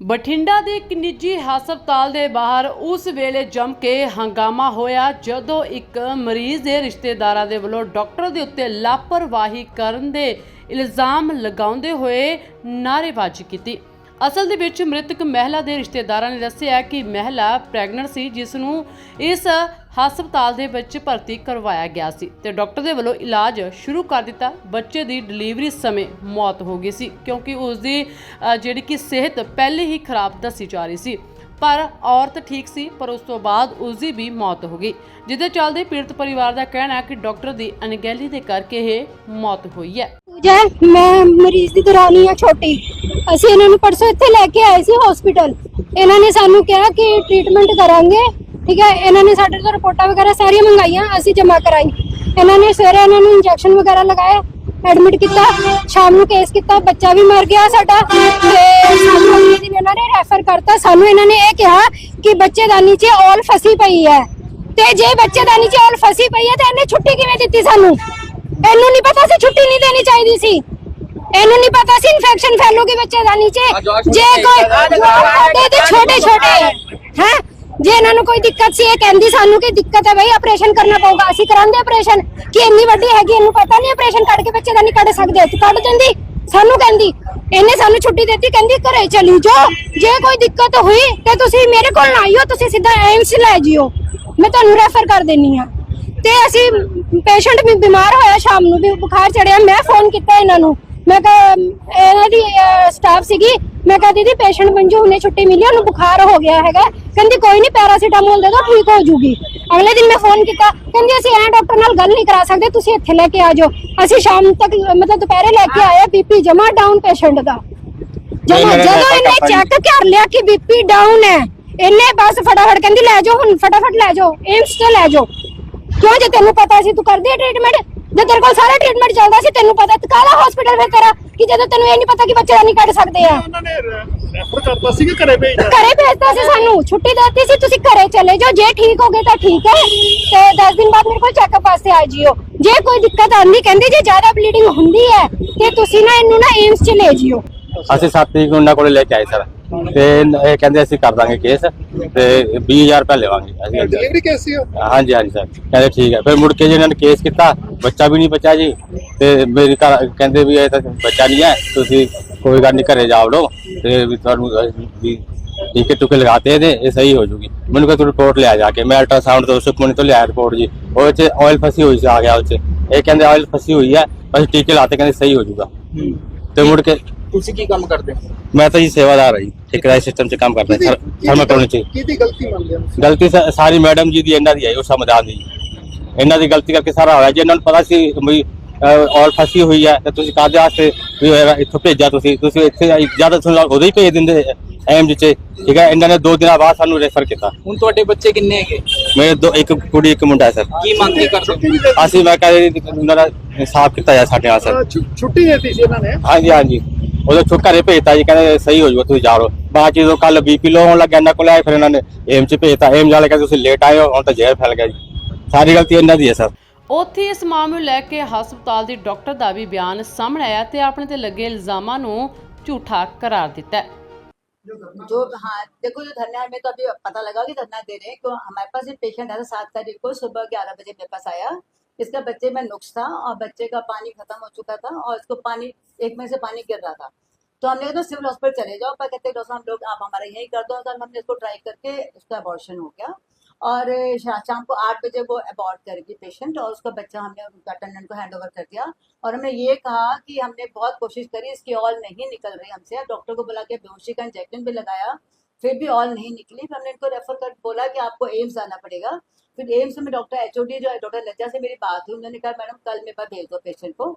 ਬਠਿੰਡਾ ਦੇ ਇੱਕ ਨਿੱਜੀ ਹਸਪਤਾਲ ਦੇ ਬਾਹਰ ਉਸ ਵੇਲੇ ਜੰਮ ਕੇ ਹੰਗਾਮਾ ਹੋਇਆ ਜਦੋਂ ਇੱਕ ਮਰੀਜ਼ ਦੇ ਰਿਸ਼ਤੇਦਾਰਾਂ ਦੇ ਵੱਲੋਂ ਡਾਕਟਰ ਦੇ ਉੱਤੇ ਲਾਪਰਵਾਹੀ ਕਰਨ ਦੇ ਇਲਜ਼ਾਮ ਲਗਾਉਂਦੇ ਹੋਏ ਨਾਅਰੇਬਾਜ਼ੀ ਕੀਤੀ। ਅਸਲ ਦੇ ਵਿੱਚ ਮ੍ਰਿਤਕ ਮਹਿਲਾ ਦੇ ਰਿਸ਼ਤੇਦਾਰਾਂ ਨੇ ਦੱਸਿਆ ਕਿ ਮਹਿਲਾ ਪ੍ਰੈਗਨੈਂਟ ਸੀ, ਜਿਸ ਨੂੰ ਇਸ ਹਸਪਤਾਲ ਦੇ ਵਿੱਚ ਭਰਤੀ ਕਰਵਾਇਆ ਗਿਆ ਸੀ ਤੇ ਡਾਕਟਰ ਦੇ ਵੱਲੋਂ ਇਲਾਜ ਸ਼ੁਰੂ ਕਰ ਦਿੱਤਾ। ਬੱਚੇ ਦੀ ਡਿਲੀਵਰੀ ਸਮੇਂ ਮੌਤ ਹੋ ਗਈ ਸੀ ਕਿਉਂਕਿ ਉਸ ਦੀ ਜਿਹੜੀ ਕਿ ਸਿਹਤ ਪਹਿਲੇ ਹੀ ਖਰਾਬ ਦੱਸੀ ਜਾ ਰਹੀ ਸੀ, ਪਰ ਔਰਤ ਠੀਕ ਸੀ, ਪਰ ਉਸ ਤੋਂ ਬਾਅਦ ਉਸ ਦੀ ਵੀ ਮੌਤ ਹੋ ਗਈ, ਜਿਹਦੇ ਚੱਲਦੇ ਪੀੜਤ ਪਰਿਵਾਰ ਦਾ ਕਹਿਣਾ ਹੈ ਕਿ ਡਾਕਟਰ ਦੀ ਅਣਗਹਿਲੀ ਦੇ ਕਰਕੇ ਇਹ ਮੌਤ ਹੋਈ ਹੈ। मैं मरीज की दौरानी है छोटी, ਅਸੀਂ ਇਹਨਾਂ ਨੂੰ ਪਰਸੋਂ ਇੱਥੇ ਲੈ ਕੇ ਆਏ ਸੀ ਹਸਪੀਟਲ। ਇਹਨਾਂ ਨੇ ਸਾਨੂੰ ਕਿਹਾ ਕਿ ਟ੍ਰੀਟਮੈਂਟ ਕਰਾਂਗੇ, ਠੀਕ ਹੈ। ਇਹਨਾਂ ਨੇ ਸਾਡੇ ਤੋਂ ਰਿਪੋਰਟਾਂ ਵਗੈਰਾ ਸਾਰੀਆਂ ਮੰਗਾਈਆਂ, ਅਸੀਂ ਜਮ੍ਹਾਂ ਕਰਾਈ। ਇਹਨਾਂ ਨੇ ਸਵੇਰੇ ਇਹਨਾਂ ਨੂੰ ਇੰਜੈਕਸ਼ਨ ਵਗੈਰਾ ਲਗਾਏ, ਐਡਮਿਟ ਕੀਤਾ, ਸ਼ਾਮ ਨੂੰ ਕੇਸ ਕੀਤਾ, ਬੱਚਾ ਵੀ ਮਰ ਗਿਆ ਸਾਡਾ ਤੇ ਸਾਨੂੰ ਅਗਲੇ ਦਿਨ ਇਹਨਾਂ ਨੇ ਰੈਫਰ ਕਰਤਾ। ਸਾਨੂੰ ਇਹਨਾਂ ਨੇ ਇਹ ਕਿਹਾ ਕਿ ਬੱਚੇਦਾਨੀ 'ਚ ਔਲ ਫਸੀ ਪਈ ਹੈ, ਤੇ ਜੇ ਬੱਚੇਦਾਨੀ 'ਚ ਔਲ ਫਸੀ ਪਈ ਹੈ ਤਾਂ ਇਹਨੇ ਛੁੱਟੀ ਕਿਵੇਂ ਦਿੱਤੀ ਸਾਨੂੰ? ਇਹਨੂੰ ਨਹੀਂ ਪਤਾ ਸੀ ਛੁੱਟੀ ਨਹੀਂ ਦੇਣੀ ਚਾਹੀਦੀ ਸੀ, ਇਹਨੂੰ ਨਹੀਂ ਪਤਾ ਸੀ ਇਨਫੈਕਸ਼ਨ ਫੈਲੂਗੀ ਬੱਚੇਦਾਨੀ 'ਚ। ਜੇ ਕੋਈ ਤੇ ਛੋਟੇ ਛੋਟੇ ਹੈ, ਜੇ ਇਹਨਾਂ ਨੂੰ ਕੋਈ ਦਿੱਕਤ ਸੀ, ਇਹ ਕਹਿੰਦੀ ਸਾਨੂੰ ਕਿ ਦਿੱਕਤ ਹੈ ਬਈ ਆਪਰੇਸ਼ਨ ਕਰਨਾ ਪਊਗਾ, ਅਸੀਂ ਕਰਾਂਗੇ ਆਪਰੇਸ਼ਨ। ਕਿ ਇੰਨੀ ਵੱਡੀ ਹੈਗੀ, ਇਹਨੂੰ ਪਤਾ ਨਹੀਂ ਆਪਰੇਸ਼ਨ ਕੱਢ ਕੇ ਬੱਚੇਦਾਨੀ ਕੱਢ ਸਕਦੇ, ਤੂੰ ਕੱਢ ਦਿੰਦੀ। ਸਾਨੂੰ ਕਹਿੰਦੀ, ਇਹਨੇ ਸਾਨੂੰ ਛੁੱਟੀ ਦਿੱਤੀ, ਕਹਿੰਦੀ ਘਰੇ ਚਲੀ ਜਾਓ, ਜੇ ਕੋਈ ਦਿੱਕਤ ਹੋਈ ਤੇ ਤੁਸੀਂ ਮੇਰੇ ਕੋਲ ਨਾ ਆਇਓ, ਤੁਸੀਂ ਸਿੱਧਾ ਐਮਸ ਲੈ ਜਿਓ, ਮੈਂ ਤੁਹਾਨੂੰ ਰੈਫਰ ਕਰ ਦੇਣੀ ਆ। ਤੇ ਅਸੀਂ ਪੇਸ਼ੈਂਟ ਵੀ ਬਿਮਾਰ ਹੋਇਆ, ਸ਼ਾਮ ਨੂੰ ਵੀ ਬੁਖਾਰ ਚੜਿਆ, ਮੈਂ ਫੋਨ ਕੀਤਾ ਇਹਨਾਂ ਨੂੰ, ਮੈਂ ਕਿਹਾ ਇਹਨਾਂ ਦੀ ਸਟਾਫ ਸੀਗੀ, ਮੈਂ ਕਿਹਾ ਦੀਦੀ ਪੇਸ਼ੈਂਟ ਮੰਜੂ ਹੁਣੇ ਛੁੱਟੀ ਮਿਲੀ, ਉਹਨੂੰ ਬੁਖਾਰ ਹੋ ਗਿਆ ਹੈਗਾ। ਕਹਿੰਦੀ ਕੋਈ ਨਹੀਂ, ਪੈਰਾਸੀਟਾਮੋਲ ਦੇ ਦਿਓ, ਠੀਕ ਹੋ ਜੂਗੀ। ਅਗਲੇ ਦਿਨ ਮੈਂ ਫੋਨ ਕੀਤਾ, ਕਹਿੰਦੀ ਅਸੀਂ ਐਂ ਡਾਕਟਰ ਨਾਲ ਗੱਲ ਨਹੀਂ ਕਰਾ ਸਕਦੇ, ਤੁਸੀਂ ਇੱਥੇ ਲੈ ਕੇ ਆ ਜਾਓ। ਅਸੀਂ ਸ਼ਾਮ ਤੱਕ ਮਤਲਬ ਦੁਪਹਿਰੇ ਲੈ ਕੇ ਆਏ, ਬੀਪੀ ਜਮਾ ਡਾਊਨ ਪੇਸ਼ੈਂਟ ਦਾ ਜਮਾ। ਜਦੋਂ ਇਹਨੇ ਚੈੱਕ ਕਰ ਲਿਆ ਕਿ ਬੀਪੀ ਡਾਊਨ ਹੈ, ਇਹਨੇ ਬਸ ਫਟਾਫਟ ਕਹਿੰਦੀ ਲੈ ਜਾਓ, ਹੁਣ ਫਟਾਫਟ ਲੈ ਜਾਓ, ਏਮਸ ਤੋਂ ਲੈ ਜਾਓ। क्यों जे तेन पता सी तू कर दे ट्रीटमेंट, जो तेरे को सारा ट्रीटमेंट चलता सी, तेन पता काला हॉस्पिटल फिर तेरा कि जदों तेन ये नहीं पता कि बच्चे नहीं कट सकते हैं। उन्होंने रेफर करता सी कि घरे भेजता सी, सानू छुट्टी देती सी, तुसी घरे चले जाओ, जे ठीक हो गए तो ठीक है, ते 10 दिन बाद मेरे को चेकअप वास्ते आ जियो। जे कोई दिक्कत आंदी, कहंदे जे ज्यादा ब्लीडिंग हुंदी है ते तुसी ना इन्नू ना एम्स च ले जियो। ਅਸੀਂ 7 ਤਰੀਕ ਨੂੰ ਉਹਨਾਂ ਕੋਲ ਲੈ ਕੇ ਆਏ ਸਰ, ਤੇ ਇਹ ਕਹਿੰਦੇ ਅਸੀਂ ਕਰ ਦਾਂਗੇ ਕੇਸ ਤੇ 20000 ਰੁਪਏ ਲਵਾਂਗੇ ਅਸੀਂ। ਡਿਲੀਵਰੀ ਕੇਸ ਸੀ? ਹਾਂਜੀ ਹਾਂਜੀ ਸਰ, ਕਹਿੰਦੇ ਠੀਕ ਹੈ। ਫਿਰ ਮੁੜ ਕੇ ਜੀ ਇਹਨਾਂ ਨੇ ਕੇਸ ਕੀਤਾ, ਬੱਚਾ ਵੀ ਨਹੀਂ ਬਚਿਆ ਜੀ, ਤੇ ਮੇਰੇ ਘਰ ਕਹਿੰਦੇ ਵੀ ਇਹ ਤਾਂ ਬੱਚਾ ਨਹੀਂ ਹੈ, ਤੁਸੀਂ ਕੋਈ ਗੱਲ ਨਹੀਂ ਘਰੇ ਜਾ ਵੜੋ, ਤੇ ਵੀ ਤੁਹਾਨੂੰ ਵੀ ਟੀਕੇ ਟੁਕੇ ਲਗਾਤੇ ਇਹਦੇ, ਇਹ ਸਹੀ ਹੋ ਜੂਗੀ। ਮੈਨੂੰ ਕਹਿੰਦੇ ਰਿਪੋਰਟ ਲਿਆ ਜਾ ਕੇ, ਮੈਂ ਅਲਟਰਾਸਾਊਂਡ ਤੋਂ ਸੁਖਮਨੀ ਤੋਂ ਲਿਆ ਰਿਪੋਰਟ ਜੀ, ਉਹਦੇ 'ਚ ਆਇਲ ਫਸੀ ਹੋਈ ਸੀ, ਆ ਗਿਆ ਉਹਦੇ 'ਚ। ਇਹ ਕਹਿੰਦੇ ਆਇਲ ਫਸੀ ਹੋਈ ਹੈ, ਬਸ ਟੀਕੇ ਲਾਤੇ, ਕਹਿੰਦੇ ਸਹੀ ਹੋ ਜੂਗਾ। ਤੇ ਮੁੜ ਕੇ ਤੁਸੀਂ ਕੀ ਕੰਮ ਕਰਦੇ ਹੋ? मैं तो जी सेवादार है जी, ठेकेदारी सिस्टम से काम करते हैं थर्मल कॉलोनी च। ਕਿਹਦੀ ਗਲਤੀ ਮੰਨਦੇ ਹੋ? गलती सारी मैडम जी दी, इन्हां दी है, उस समझदार दी, इन्हां दी गलती करके सारा होया जी। इन्हां नूं पता सी भी ਔਰ ਫਸੀ ਹੋਈ ਹੈ, ਤੇ ਤੁਸੀਂ ਕਾਹਦੇ ਵਾਸਤੇ ਵੀ ਇੱਥੋਂ ਭੇਜਿਆ? ਤੁਸੀਂ ਇੱਥੇ ਜ਼ਿਆਦਾ ਤੁਹਾਨੂੰ ਉਦੋਂ ਹੀ ਭੇਜ ਦਿੰਦੇ ਐਮਜੀ ਚ, ਠੀਕ ਹੈ। ਇਹਨਾਂ ਨੇ 2 ਦਿਨਾਂ ਬਾਅਦ ਸਾਨੂੰ ਰੈਫਰ ਕੀਤਾ। ਹੁਣ ਤੁਹਾਡੇ ਬੱਚੇ ਕਿੰਨੇ ਹੈਗੇ? ਮੇਰੇ ਇੱਕ ਕੁੜੀ ਇੱਕ ਮੁੰਡਾ ਹੈ ਸਰ। ਕੀ ਮੰਗ ਕਰਦੇ ਹੋ? ਅਸੀਂ ਮੈਂ ਕਹਿੰਦੇ ਉਹਨਾਂ ਦਾ ਇਨਸਾਫ ਕੀਤਾ ਜਾਏ ਸਾਡੇ ਨਾਲ ਸਰ। ਛੁੱਟੀ ਦਿੱਤੀ ਸੀ ਇਹਨਾਂ ਨੇ? ਹਾਂਜੀ ਹਾਂਜੀ, ਉਹਦੇ ਚੁੱਕ ਘਰੇ ਭੇਜਤਾ ਜੀ, ਕਹਿੰਦੇ ਸਹੀ ਹੋ ਜਾਊਗਾ, ਤੁਸੀਂ ਜਾਓ। ਬਾਅਦ ਚ ਜਦੋਂ ਕੱਲ ਬੀਪੀ ਲੋ ਹੋਣ ਲੱਗਿਆ ਇਹਨਾਂ ਕੋਲ ਆਏ, ਫਿਰ ਇਹਨਾਂ ਨੇ ਏਮ ਚ ਭੇਜਤਾ। ਏਮ ਵਾਲੇ ਕਹਿੰਦੇ ਤੁਸੀਂ ਲੇਟ ਆਏ ਹੋ, ਹੁਣ ਤਾਂ ਜ਼ਹਿਰ ਫੈਲ ਗਿਆ ਜੀ। ਸਾਰੀ ਗਲਤੀ ਇਹਨਾਂ ਦੀ ਹੈ ਸਰ। ਉੱਥੇ ਇਸ ਮਾਮਲੇ ਨੂੰ ਲੈ ਕੇ ਹਸਪਤਾਲ ਦੀ ਡਾਕਟਰ ਦਾ ਵੀ ਬਿਆਨ ਸਾਹਮਣੇ आया ਤੇ ਆਪਣੇ ਤੇ ਲੱਗੇ ਇਲਜ਼ਾਮਾਂ ਨੂੰ ਝੂਠਾ करार ਦਿੱਤਾ है। जो हाँ देखो, जो धरना में तो अभी पता लगा कि धरना दे रहे हैं, क्यों हमारे पास एक पेशेंट आया था 7 तारीख को सुबह 11 बजे मेरे पास आया। इसका बच्चे में नुक्स था और बच्चे का पानी खत्म हो चुका था और इसको पानी एक में से पानी गिर रहा था। तो हमने कहा तो सिविल हॉस्पिटल चले जाओ, पर कहते डॉक्टर हम लोग आप हमारा यही कर दो। तो हमने इसको ट्राई करके उसका अबॉर्शन हो गया और शाम को 8 बजे वो अबॉर्ट करेगी पेशेंट, और उसका बच्चा हमने उनका अटेंडेंट को हैंड ओवर कर दिया। और हमने ये कहा कि हमने बहुत कोशिश करी, इसकी ऑल नहीं निकल रही हमसे। डॉक्टर को बुला के बेहोशी का इंजेक्शन भी लगाया, फिर भी ऑल नहीं निकली। फिर हमने इनको रेफर कर बोला कि आपको एम्स आना पड़ेगा। फिर एम्स में डॉक्टर HOD जो है, डॉक्टर लज्जा से मेरी बात हुई, उन्होंने कहा मैडम कल मेरे पास भेज दो पेशेंट को,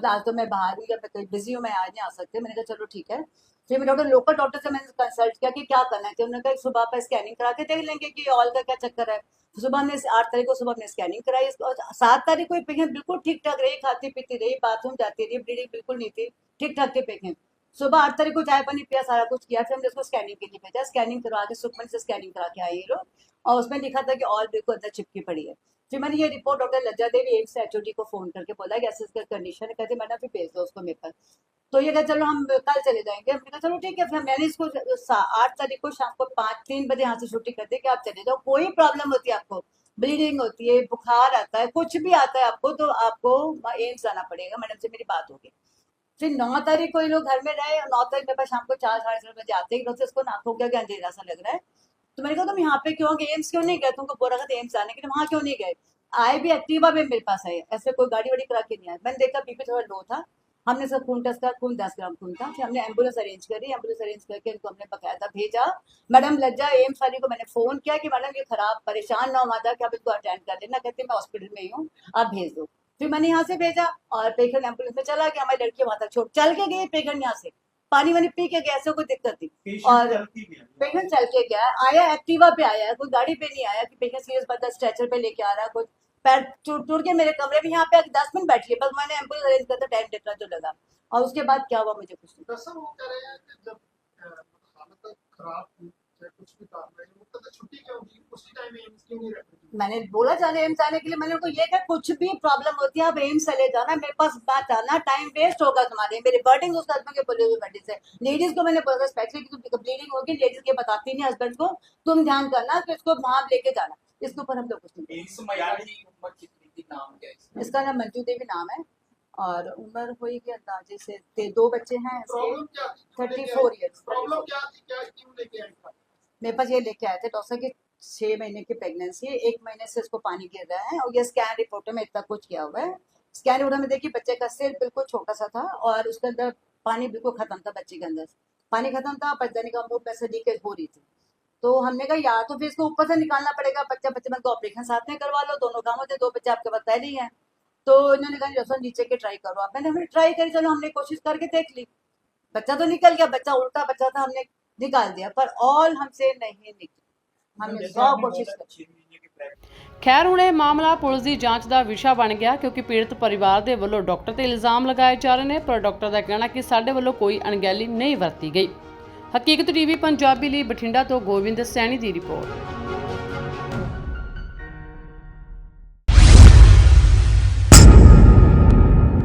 आज तो मैं बाहर हूँ या मैं कहीं बिजी हूँ, मैं आज नहीं आ सकती। मैंने कहा चलो ठीक है। फिर मैं डॉक्टर लोकल डॉक्टर से मैंने कंसल्ट किया कि क्या करना चाहिए। उन्होंने कहा सुबह पर स्कैनिंग करा के देख लेंगे कि ऑल का क्या चक्कर है। सुबह हमने 8 तारीख को सुबह हमने स्कैनिंग कराई, 7 तारीख को पेशेंट बिल्कुल ठीक ठाक रही, खाती पीती रही, बाथरूम जाती रही, ब्लीडिंग बिल्कुल नहीं थी, ठीक ठाक थे पेशेंट। सुबह 8 तारीख को चाय पानी पिया, सारा कुछ किया। फिर हमने उसको स्कैनिंग के लिए भेजा, स्कैनिंग करवा के सुखमनी से स्कैनिंग करा के आई लोग, और उसमें लिखा था कि ऑल बिल्कुल अंदर चिपकी पड़ी है। फिर मैंने ये रिपोर्ट डॉक्टर लज्जा देवी एम्स एचओडी को फोन करके बोला कि ऐसे इसका कंडीशन है, कहते मैडम फिर भेज दो उसको मेरे पास। तो ये कहते चलो हम कल चले जाएंगे। हमने कहा चलो ठीक है। फिर मैंने इसको 8 तारीख को शाम को 3 बजे यहाँ से छुट्टी कर दी कि आप चले जाओ, कोई प्रॉब्लम होती है आपको, ब्लीडिंग होती है, बुखार आता है, कुछ भी आता है आपको, तो आपको एम्स जाना पड़ेगा। मैडम से मेरी बात होगी। फिर 9 तारीख को ये लोग घर में रहे और 9 तारीख मेरे पास शाम को 4 साढ़े 4 बजे आते ही डॉक्टर इसको नाक हो गया कि अंधेरा सा लग रहा है। तो मैंने कहा तुम यहाँ पे क्यों गए, एम्स क्यों नहीं गए, तुमको बोला था एम्स आने के लिए, वहाँ क्यों नहीं गए। आए भी एक्टिवा में मेरे पास आए, ऐसे कोई गाड़ी वाड़ी करा के नहीं आए। मैंने देखा बीपी थोड़ा लो था, हमने सब खून टेस्ट करा, खून 10 ग्राम खून था। फिर हमने एम्बुलेंस अरेंज करी, एम्बुलेंस अरेंज करके इनको हमने बकायदा भेजा। मैडम लज्जा एम्स वाली को मैंने फोन किया कि मैडम ये खराब, परेशान ना हो माता कि आप इसको अटेंड कर लेना, कहते मैं हॉस्पिटल में ही हूँ, आप भेज दो। फिर मैंने यहाँ से भेजा और पेशेंट एम्बुलेंस में चला गया। हमारी लड़की वहां तक छोड़ चल के गई, पेशेंट यहाँ से पानी वानी पी के गया, ऐसे कोई दिक्कत थी। और पेशेंट चल के गया, आया एक्टिवा पे आया, कोई गाड़ी पे नहीं आया कि पेशेंट सीरियस बंदा स्ट्रेचर पे लेके आ रहा है, कोई पैर टूट के मेरे कमरे में यहाँ पे 10 मिनट बैठी है, बस मैंने एम्बुलेंस अरेंज करता, टाइम टेकरा जो लगा। और उसके बाद क्या हुआ मुझे कुछ नहीं। दरअसल वो कह रहे हैं कि जब हालत खराब थी, चाहे कुछ भी कारण है, वो कहते छुट्टी क्यों दी, उसी टाइम में एम्स क्यों नहीं रखी। मैंने बोला जाने एम्स आने के लिए, मैंने उनको ये कहा कुछ भी प्रॉब्लम होती है आप एम्स चले जाना, मेरे पास बात आना, टाइम वेस्ट होगा तुम्हारे। मेरे बर्डिंग उस हस्बैंड के बोले हुए बर्डिंग से लेडीज को मैंने बोला स्पेशली कि तुम ब्लीडिंग होगी, लेडीज के बताती नहीं हस्बैंड को, तुम ध्यान करना कि इसको वहां लेके जाना। इसके ऊपर हम लोग कुछ नहीं। एम्स मयार की उम्र कितनी थी, नाम क्या है इसका? इसका नाम मंजू देवी नाम है और उम्र हुई कि अंदाजे से 2 बच्चे हैं प्रॉब्लम क्या थी, 34 ईयर्स। प्रॉब्लम क्या थी, क्या क्यों लेके आए था। मेरे पास ये लेके आए थे डॉक्टर की 6 महीने की प्रेगनेंसी है, 1 महीने से इसको पानी गिर रहा है और ये स्कैन रिपोर्ट में इतना कुछ किया हुआ है। स्कैन रिपोर्ट में देखिए बच्चे का सिर बिल्कुल छोटा सा था और उसके अंदर पानी बिल्कुल खत्म था, बच्चे के अंदर पानी खत्म था, पचदानी का मुंह पैसे लीकेज हो रही थी। तो हमने कहा यार तो फिर इसको ऊपर से निकालना पड़ेगा, बच्चे में तो ऑपरेशन साथ में करवा लो, दोनों काम होते, 2 बच्चे आपके पास पहले ही हैं। तो इन्होंने कहा जैसा नीचे के ट्राई करो आप, मैंने ट्राई करी, चलो हमने कोशिश करके देख ली, बच्चा तो निकल गया, बच्चा उल्टा बच्चा था, हमने निकाल दिया, पर ऑल हमसे नहीं निकली, हमने 100 कोशिश की। ਖੈਰ ਹੁਣ ਇਹ ਮਾਮਲਾ ਪੁਲਿਸ ਦੀ ਜਾਂਚ ਦਾ ਵਿਸ਼ਾ ਬਣ ਗਿਆ ਕਿਉਂਕਿ ਪੀੜਤ ਪਰਿਵਾਰ ਦੇ ਵੱਲੋਂ ਡਾਕਟਰ ਤੇ ਇਲਜ਼ਾਮ ਲਗਾਏ ਜਾ ਰਹੇ ਨੇ, ਪਰ ਡਾਕਟਰ ਦਾ ਕਹਿਣਾ ਕਿ ਸਾਡੇ ਵੱਲੋਂ ਕੋਈ ਅਣਗਹਿਲੀ ਨਹੀਂ ਵਰਤੀ ਗਈ। ਹਕੀਕਤ ਟੀਵੀ ਪੰਜਾਬੀ ਲਈ ਬਠਿੰਡਾ ਤੋਂ ਗੋਬਿੰਦ ਸੈਣੀ ਦੀ ਰਿਪੋਰਟ।